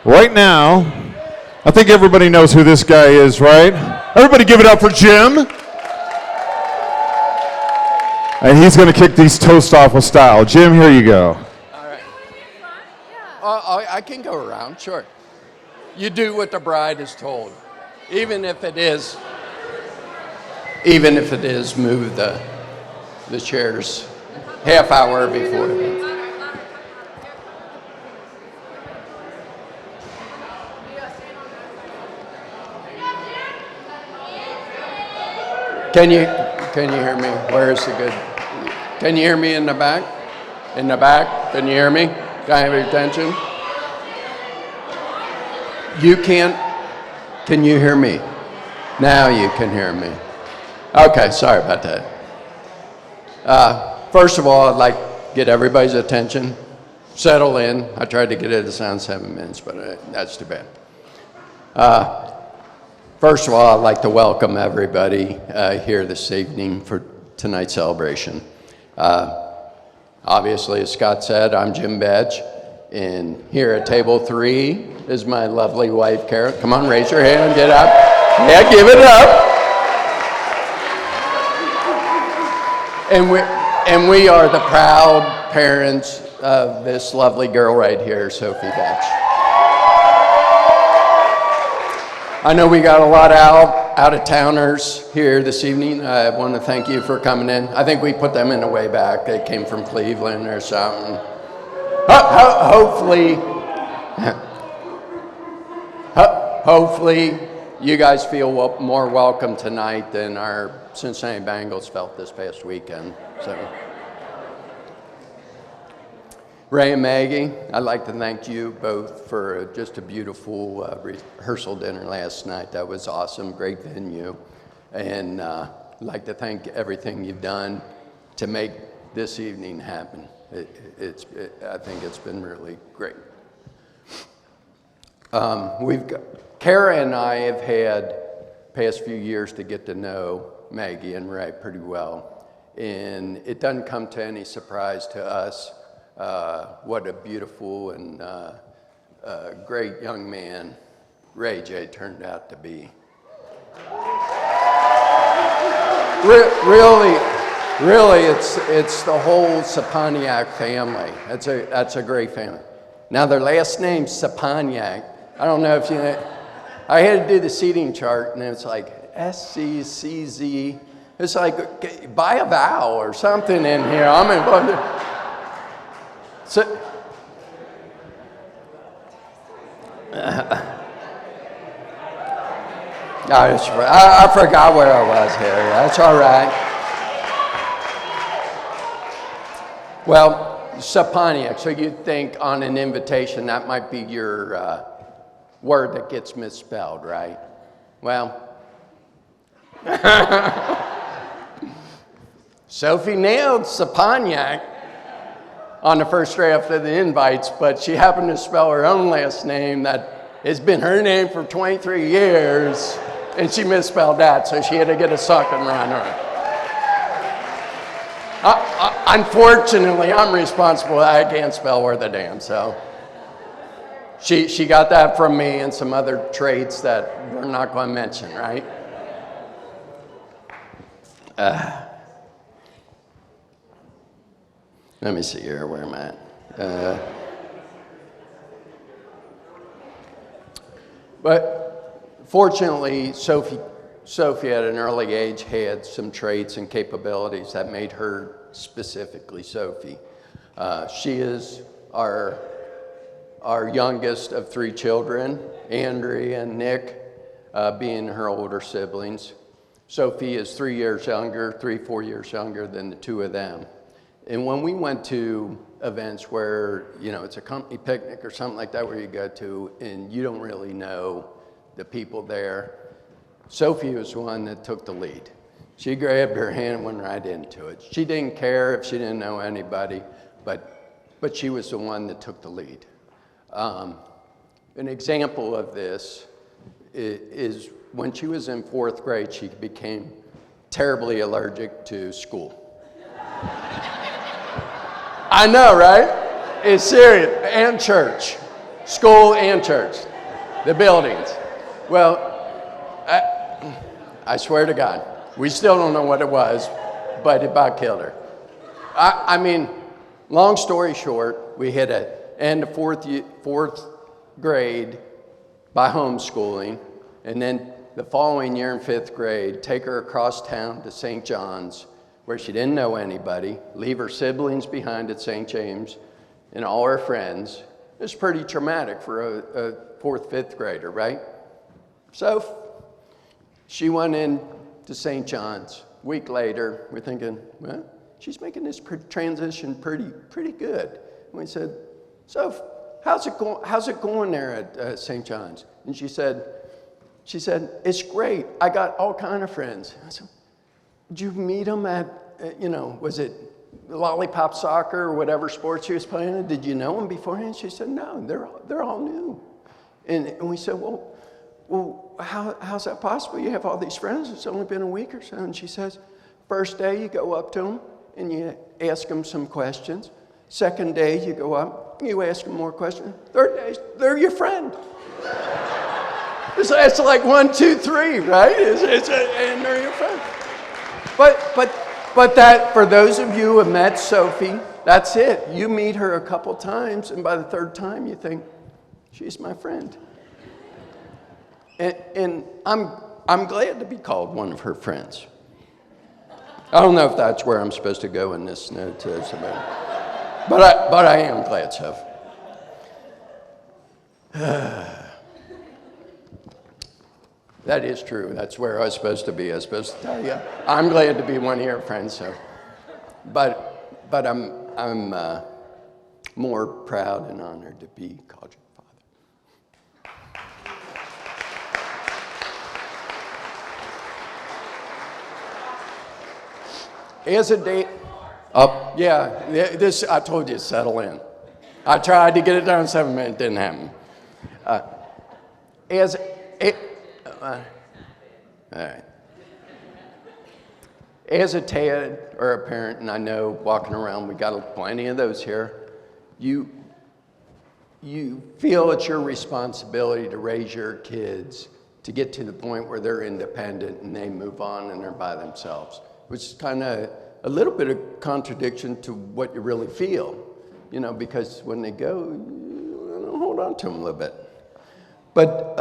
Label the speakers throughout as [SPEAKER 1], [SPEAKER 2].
[SPEAKER 1] Right now, I think everybody knows who this guy is, right? Everybody give it up for Jim. And he's going to kick these toast off with style. Jim, here you go.
[SPEAKER 2] All right. I can go around, sure. You do what the bride is told, even if it is move the chairs half hour before. Can you hear me? Where is the good? Can you hear me in the back? In the back? Can you hear me? Can I have your attention? You can't? Can you hear me? Now you can hear me. Okay, sorry about that. First of all, I'd like to get everybody's attention. Settle in. I tried to get it to sound 7 minutes, but that's too bad. First of all, I'd like to welcome everybody here this evening for tonight's celebration. Obviously, as Scott said, I'm Jim Bedge, and here at table 3 is my lovely wife, Kara. Come on, raise your hand, get up. Yeah, give it up. And we are the proud parents of this lovely girl right here, Sophie Bedge. I know we got a lot of out-of-towners here this evening. I want to thank you for coming in. I think we put them in the way back. They came from Cleveland or something. Hopefully, you guys feel more welcome tonight than our Cincinnati Bengals felt this past weekend. So, Ray and Maggie, I'd like to thank you both for just a beautiful rehearsal dinner last night. That was awesome, great venue. And I'd like to thank everything you've done to make this evening happen. I think it's been really great. Kara and I have had past few years to get to know Maggie and Ray pretty well. And it doesn't come to any surprise to us what a beautiful and great young man Ray J turned out to be. Really, it's the whole Szczepaniak family. That's a great family. Now their last name's Szczepaniak. I don't know if you know. I had to do the seating chart, and it's like SCCZ. It's like buy a vowel or something in here. I'm in. So, I forgot where I was here. That's all right. Well, Szczepaniak. So you'd think on an invitation that might be your word that gets misspelled, right? Well, Sophie nailed Szczepaniak on the first draft of the invites, but she happened to spell her own last name that has been her name for 23 years, and she misspelled that, so she had to get a suck and run her. Unfortunately, I'm responsible. I can't spell worth a damn, so she got that from me and some other traits that we're not going to mention, right? Let me see here where I'm at. But fortunately, Sophie at an early age had some traits and capabilities that made her specifically Sophie. She is our youngest of 3 children, Andrea and Nick being her older siblings. Sophie is 4 years younger than the 2 of them. And when we went to events where, it's a company picnic or something like that where you go to and you don't really know the people there, Sophie was the one that took the lead. She grabbed her hand and went right into it. She didn't care if she didn't know anybody, but she was the one that took the lead. An example of this is when she was in 4th grade, she became terribly allergic to school. I know, right? It's serious. And church. School and church, the buildings. Well, I swear to God, we still don't know what it was, but it about killed her. I mean, long story short, we hit an end of fourth grade by homeschooling, and then the following year in 5th grade, take her across town to St. John's, where she didn't know anybody, leave her siblings behind at St. James, and all her friends. It was pretty traumatic for a 4th, 5th grader, right? So she went in to St. John's. A week later, we're thinking, well, she's making this transition pretty good. And we said, Soph, how's it going there at St. John's? And she said, it's great. I got all kind of friends. I said, did you meet them at, was it lollipop soccer or whatever sport she was playing? Did you know them beforehand? She said, no, they're all new. And we said, well, how's that possible? You have all these friends. It's only been a week or so. And she says, first day you go up to them and you ask them some questions. Second day you go up, you ask them more questions. Third day, they're your friend. It's like 1, 2, 3, right? And they're your friend. But that, for those of you who have met Sophie, that's it. You meet her a couple times, and by the third time you think, she's my friend. And I'm glad to be called one of her friends. I don't know if that's where I'm supposed to go in this note, but I am glad so. That is true. That's where I was supposed to be. I was supposed to tell you. I'm glad to be one of your friends. So, but I'm more proud and honored to be called your father. As a date, this I told you to settle in. I tried to get it down in 7 minutes. Didn't happen. All right. As a dad or a parent, and I know walking around, we got plenty of those here, you feel it's your responsibility to raise your kids to get to the point where they're independent and they move on and they're by themselves, which is kind of a little bit of contradiction to what you really feel, because when they go, you hold on to them a little bit. But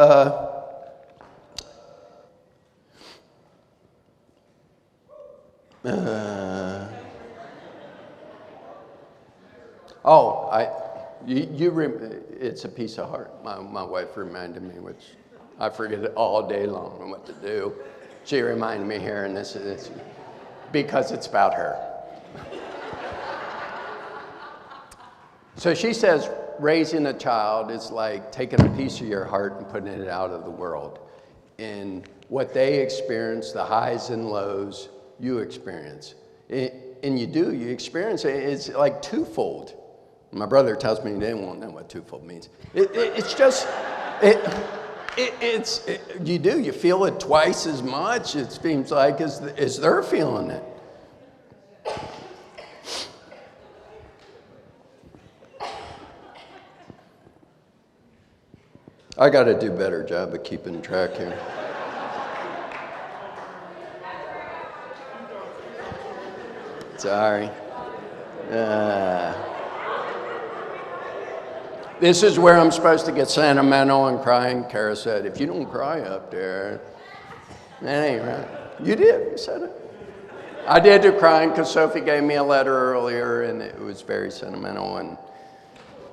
[SPEAKER 2] it's a piece of heart. My wife reminded me, which I forget it all day long on what to do. She reminded me here, and this is because it's about her. So she says, raising a child is like taking a piece of your heart and putting it out of the world. And what they experience, the highs and lows, you experience. And you experience it. It's like twofold. My brother tells me they won't know what twofold means. You feel it twice as much, it seems like, as they're feeling it. I got to do a better job of keeping track here. Sorry. This is where I'm supposed to get sentimental and crying. Kara said, if you don't cry up there, that ain't right. You did. You said it. I did do crying because Sophie gave me a letter earlier, and it was very sentimental and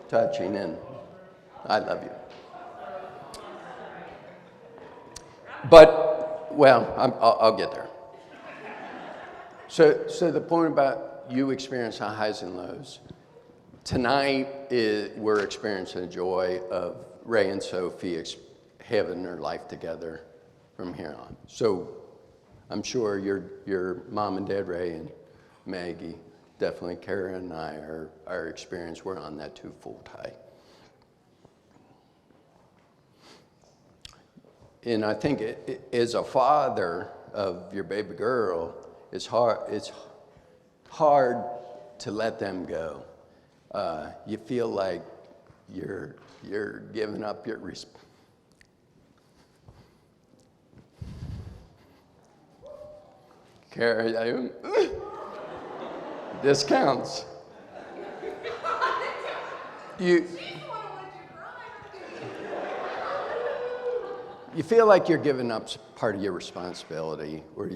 [SPEAKER 2] touching, and I love you. But, well, I'll get there. So the point about you experiencing highs and lows. Tonight, we're experiencing the joy of Ray and Sophie having their life together from here on. So I'm sure your mom and dad, Ray and Maggie, definitely Kara and I, our experience, we're on that twofold high. And I think as a father of your baby girl, it's hard to let them go. You feel like you're you're giving up your Carrie, this counts. You feel like you're giving up part of your responsibility, or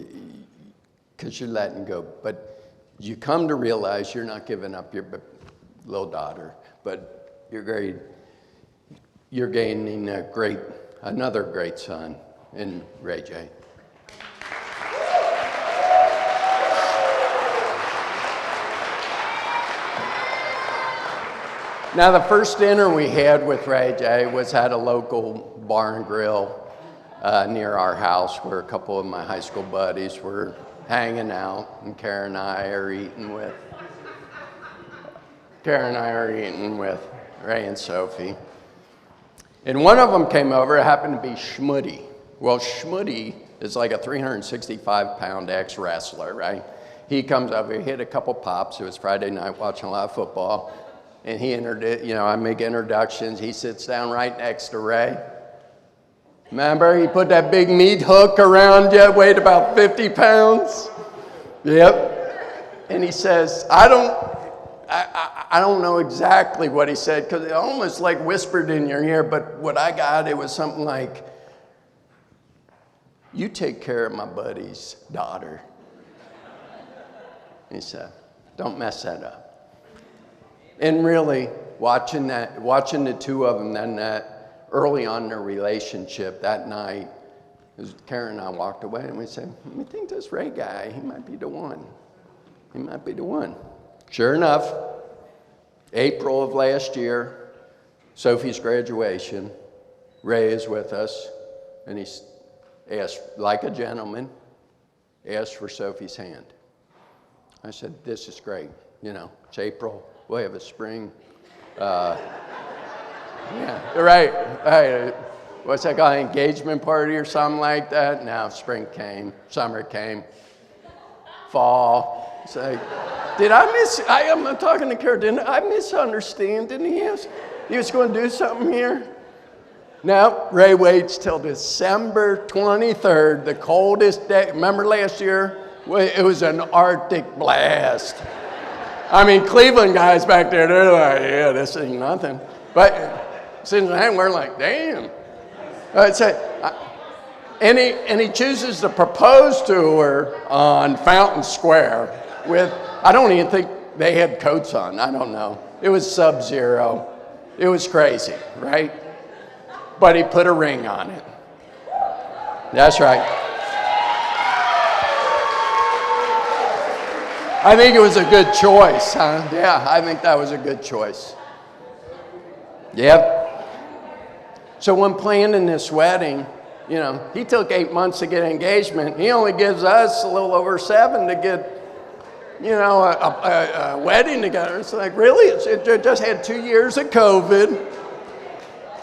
[SPEAKER 2] because you're letting go, but you come to realize you're not giving up your little daughter, but you're gaining another great son in Ray J. Now, the first dinner we had with Ray J was at a local bar and grill near our house, where a couple of my high school buddies were hanging out, and Karen and I are eating with Ray and Sophie. And one of them came over. It happened to be Schmutty. Well, Schmutty is like a 365-pound ex-wrestler, right? He comes over, he hit a couple pops. It was Friday night, watching a lot of football. And I make introductions. He sits down right next to Ray. Remember, he put that big meat hook around you, weighed about 50 pounds. Yep. And he says, I don't know exactly what he said, because it almost like whispered in your ear, but what I got, it was something like, you take care of my buddy's daughter. He said, don't mess that up. And really, watching the two of them, then that early on in their relationship that night, Karen and I walked away and we said, we think this Ray guy, he might be the one. He might be the one. Sure enough, April of last year, Sophie's graduation, Ray is with us, and he asked, like a gentleman, asked for Sophie's hand. I said, this is great. It's April. We'll have a spring. Yeah, right. What's that guy, engagement party or something like that? Now, spring came, summer came, fall. It's like, I'm talking to Karen, didn't I misunderstand? Didn't he was going to do something here? No, Ray waits till December 23rd, the coldest day. Remember last year? It was an Arctic blast. I mean, Cleveland guys back there, they're like, yeah, this ain't nothing. But since then, we're like, damn. And he chooses to propose to her on Fountain Square with, I don't even think they had coats on. I don't know. It was sub-zero. It was crazy, right? But he put a ring on it. That's right. I think it was a good choice, huh? Yeah, I think that was a good choice. Yep. So when planning this wedding, he took 8 months to get engagement. He only gives us a little over 7 to get, a wedding together. It's like, really? It just had 2 years of COVID.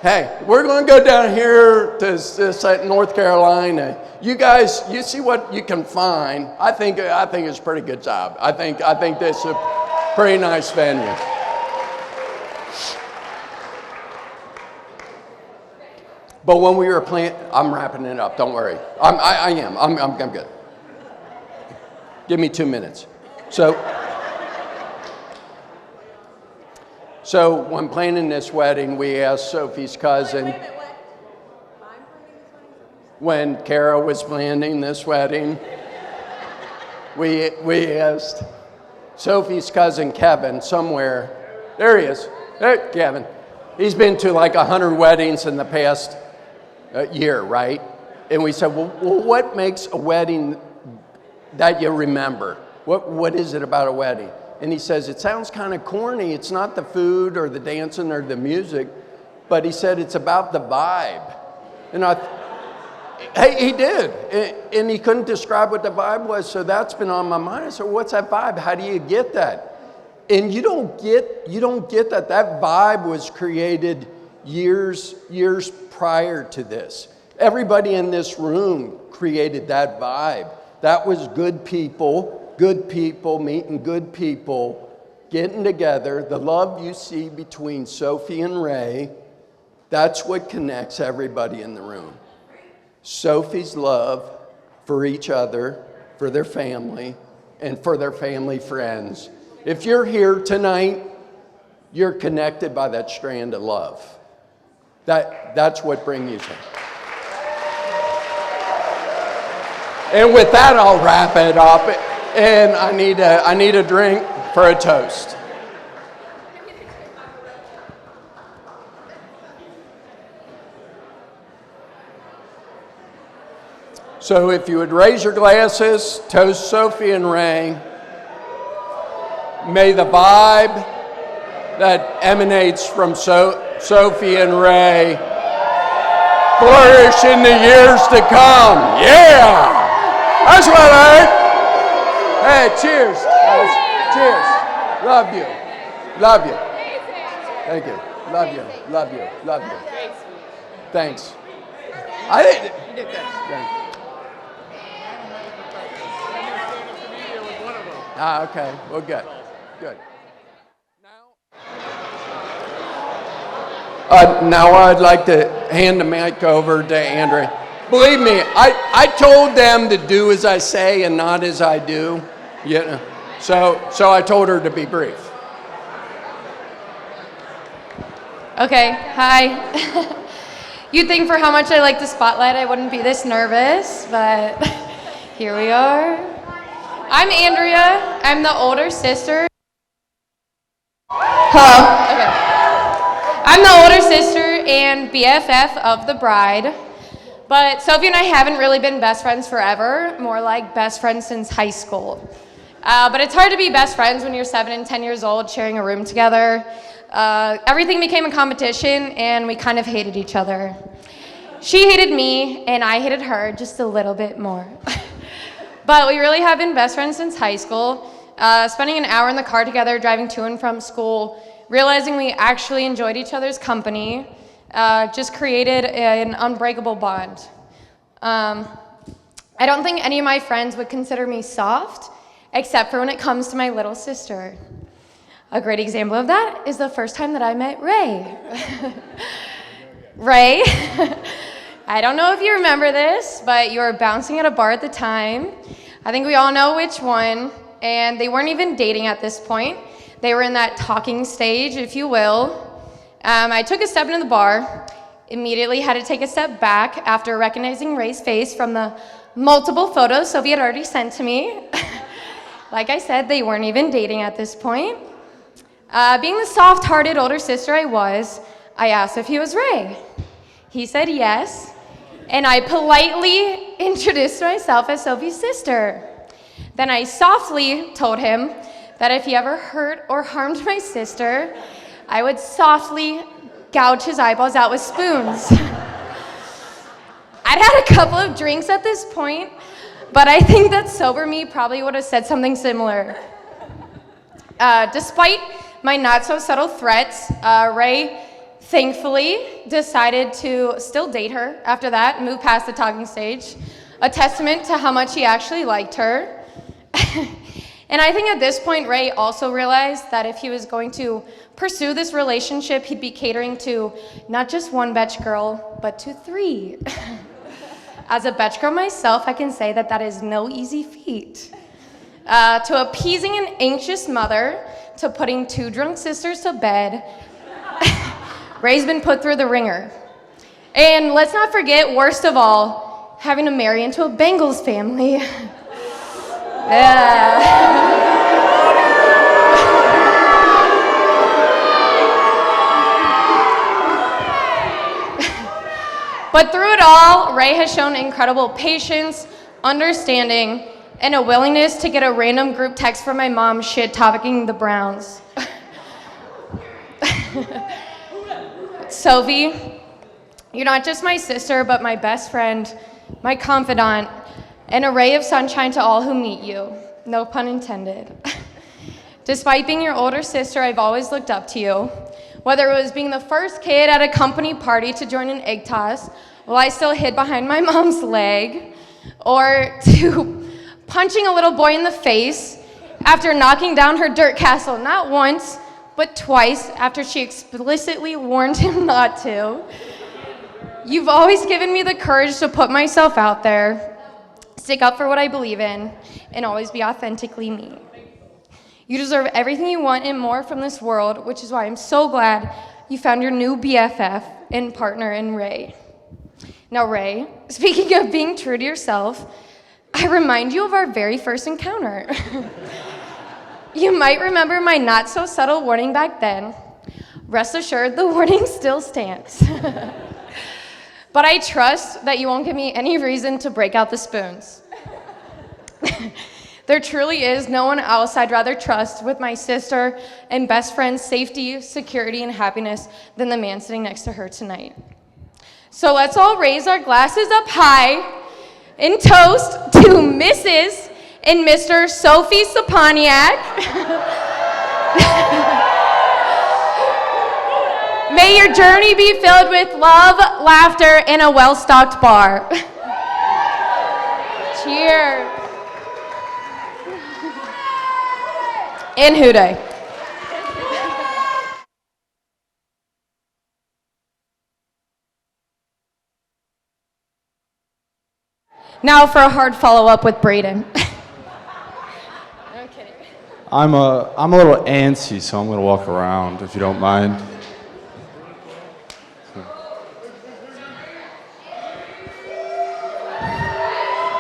[SPEAKER 2] Hey, we're going to go down here to North Carolina. You guys, you see what you can find. I think it's a pretty good job. I think this is a pretty nice venue. But when we were planning, I'm wrapping it up. Don't worry. I am. I'm good. Give me 2 minutes. So when planning this wedding, we asked Sophie's cousin.
[SPEAKER 3] Wait a minute, what? I'm planning this wedding?
[SPEAKER 2] When Kara was planning this wedding, we asked Sophie's cousin Kevin somewhere. There he is. Hey, Kevin. He's been to like 100 weddings in the past year, right? And we said, well, what makes a wedding that you remember? What is it about a wedding? And he says, it sounds kind of corny. It's not the food or the dancing or the music, but he said it's about the vibe. And he did. And he couldn't describe what the vibe was, so that's been on my mind. I said, what's that vibe? How do you get that? And you don't get that. That vibe was created years prior to this. Everybody in this room created that vibe. That was good people meeting good people, getting together. The love you see between Sophie and Ray That's what connects everybody in the room. Sophie's love for each other, for their family, and for their family friends. If you're here tonight, you're connected by that strand of love. That's what brings you here. And with that, I'll wrap it up. And I need a drink for a toast. So if you would raise your glasses, toast Sophie and Ray. May the vibe that emanates from Sophie and Ray flourish in the years to come. Yeah! That's what I heard. Hey, cheers. Guys. Cheers. Love you. Love you. Thank you. Love you. Love you. Love you. Thanks. I didn't. You did that. Thanks. Okay. Well, good. Good. Now I'd like to hand the mic over to Andrea. Believe me, I told them to do as I say and not as I do. Yeah. So I told her to be brief.
[SPEAKER 4] Okay, hi. You'd think for how much I like the spotlight I wouldn't be this nervous, but here we are. I'm Andrea. I'm the older sister. Hello? Okay. I'm the older sister and BFF of the bride. But Sophie and I haven't really been best friends forever, more like best friends since high school. But it's hard to be best friends when you're 7 and 10 years old sharing a room together. Everything became a competition and we kind of hated each other. She hated me and I hated her just a little bit more. But we really have been best friends since high school, spending an hour in the car together, driving to and from school, realizing we actually enjoyed each other's company, just created an unbreakable bond. I don't think any of my friends would consider me soft, except for when it comes to my little sister. A great example of that is the first time that I met Ray. Ray, I don't know if you remember this, but you were bouncing at a bar at the time. I think we all know which one, and they weren't even dating at this point. They were in that talking stage, if you will. I took a step into the bar, immediately had to take a step back after recognizing Ray's face from the multiple photos Sophie had already sent to me. Like I said, they weren't even dating at this point. Being the soft-hearted older sister I was, I asked if he was Ray. He said yes, and I politely introduced myself as Sophie's sister. Then I softly told him that if he ever hurt or harmed my sister, I would softly gouge his eyeballs out with spoons. I'd had a couple of drinks at this point, but I think that sober me probably would have said something similar. Despite my not-so-subtle threats, Ray thankfully decided to still date her after that and move past the talking stage, a testament to how much he actually liked her. And I think at this point, Ray also realized that if he was going to pursue this relationship, he'd be catering to not just one betch girl, but to 3. As a betch girl myself, I can say that that is no easy feat. To appeasing an anxious mother, to putting 2 drunk sisters to bed, Ray's been put through the ringer. And let's not forget, worst of all, having to marry into a Bengals family. Yeah. But through it all, Ray has shown incredible patience, understanding, and a willingness to get a random group text from my mom shit-talking the Browns. Sophie, you're not just my sister, but my best friend, my confidant, and a ray of sunshine to all who meet you. No pun intended. Despite being your older sister, I've always looked up to you. Whether it was being the first kid at a company party to join an egg toss while I still hid behind my mom's leg, or to punching a little boy in the face after knocking down her dirt castle not once, but twice after she explicitly warned him not to. You've always given me the courage to put myself out there, stick up for what I believe in, and always be authentically me. You deserve everything you want and more from this world, which is why I'm so glad you found your new BFF and partner in Ray. Now, Ray, speaking of being true to yourself, I remind you of our very first encounter. You might remember my not-so-subtle warning back then. Rest assured, the warning still stands. But I trust that you won't give me any reason to break out the spoons. There truly is no one else I'd rather trust with my sister and best friend's safety, security, and happiness than the man sitting next to her tonight. So let's all raise our glasses up high in toast to Mrs. and Mr. Sophie Szczepaniak. May your journey be filled with love, laughter, and a well-stocked bar. Cheers. And Hooday. Now for a hard follow-up with Braden. I'm kidding.
[SPEAKER 5] I'm a little antsy, so I'm gonna walk around if you don't mind.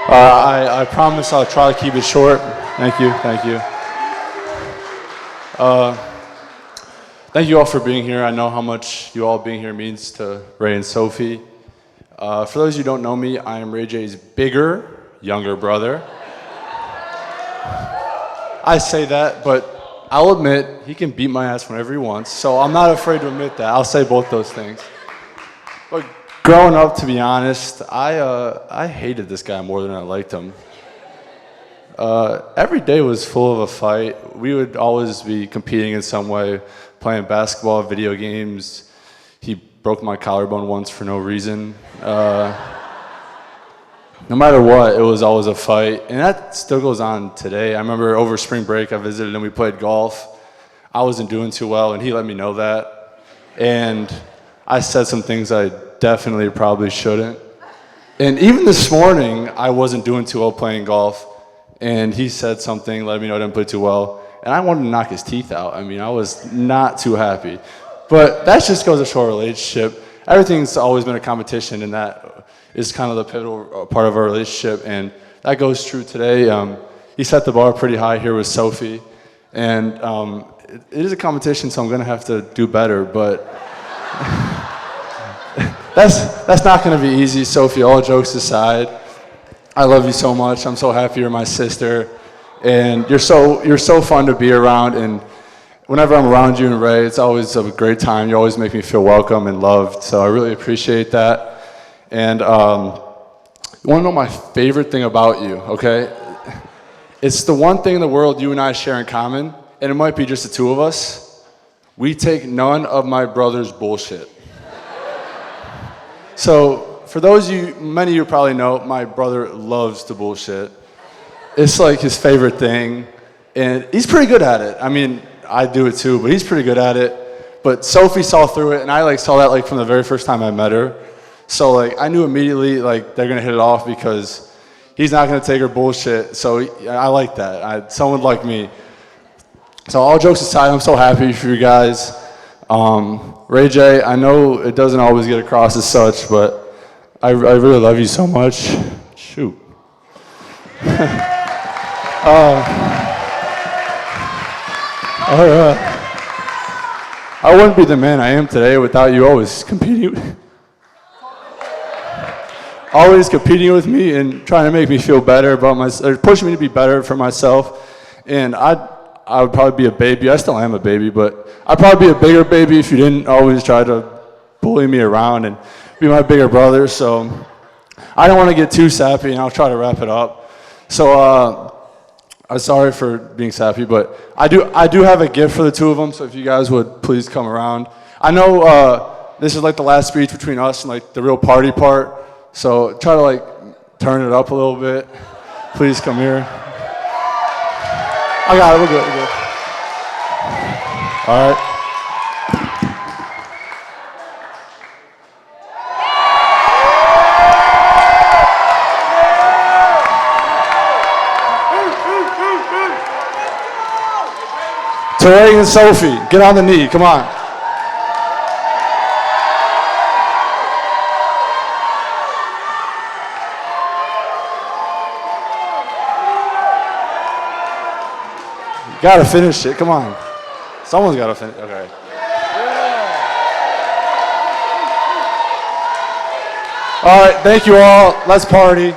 [SPEAKER 5] I promise I'll try to keep it short. Thank you. Thank you all for being here. I know how much you all being here means to Ray and Sophie. For those of you who don't know me, I am Ray J's bigger, younger brother. I say that, but I'll admit he can beat my ass whenever he wants, so I'm not afraid to admit that. I'll say both those things. But growing up, to be honest, I hated this guy more than I liked him. Every day was full of a fight. We would always be competing in some way, playing basketball, video games. He broke my collarbone once for no reason. No matter what, it was always a fight. And that still goes on today. I remember over spring break, I visited and we played golf. I wasn't doing too well, and he let me know that. And I said some things I definitely probably shouldn't. And even this morning, I wasn't doing too well playing golf. And he said something, let me know I didn't play too well. And I wanted to knock his teeth out. I mean, I was not too happy. But that just goes to show our relationship. Everything's always been a competition, and that is kind of the pivotal part of our relationship. And that goes true today. He set the bar pretty high here with Sophie. And it is a competition, so I'm going to have to do better. But that's not going to be easy, Sophie, all jokes aside. I love you so much. I'm so happy you're my sister. And you're so fun to be around. And whenever I'm around you and Ray, it's always a great time. You always make me feel welcome and loved. So I really appreciate that. And you want to know my favorite thing about you, okay? It's the one thing in the world you and I share in common, and it might be just the two of us. We take none of my brother's bullshit. So for those of you, many of you probably know, my brother loves to bullshit. It's like his favorite thing, and he's pretty good at it. I mean, I do it too, but he's pretty good at it. But Sophie saw through it, and I saw that from the very first time I met her. So I knew immediately they're gonna hit it off because he's not gonna take her bullshit. So I like that. Someone like me. So all jokes aside, I'm so happy for you guys. Ray J, I know it doesn't always get across as such, but I really love you so much. Shoot. I wouldn't be the man I am today without you always competing with me and trying to make me feel better about myself, or pushing me to be better for myself. And I would probably be a baby. I still am a baby, but I'd probably be a bigger baby if you didn't always try to bully me around and be my bigger brother. So I don't want to get too sappy, and I'll try to wrap it up. So I'm sorry for being sappy, but I do have a gift for the two of them. So if you guys would please come around. I know this is the last speech between us and the real party part. So try to turn it up a little bit. Please come here. I got it. We're good. All right. Ray and Sophie, get on the knee, come on. You gotta finish it, come on. Someone's gotta finish, okay. All right, thank you all, let's party.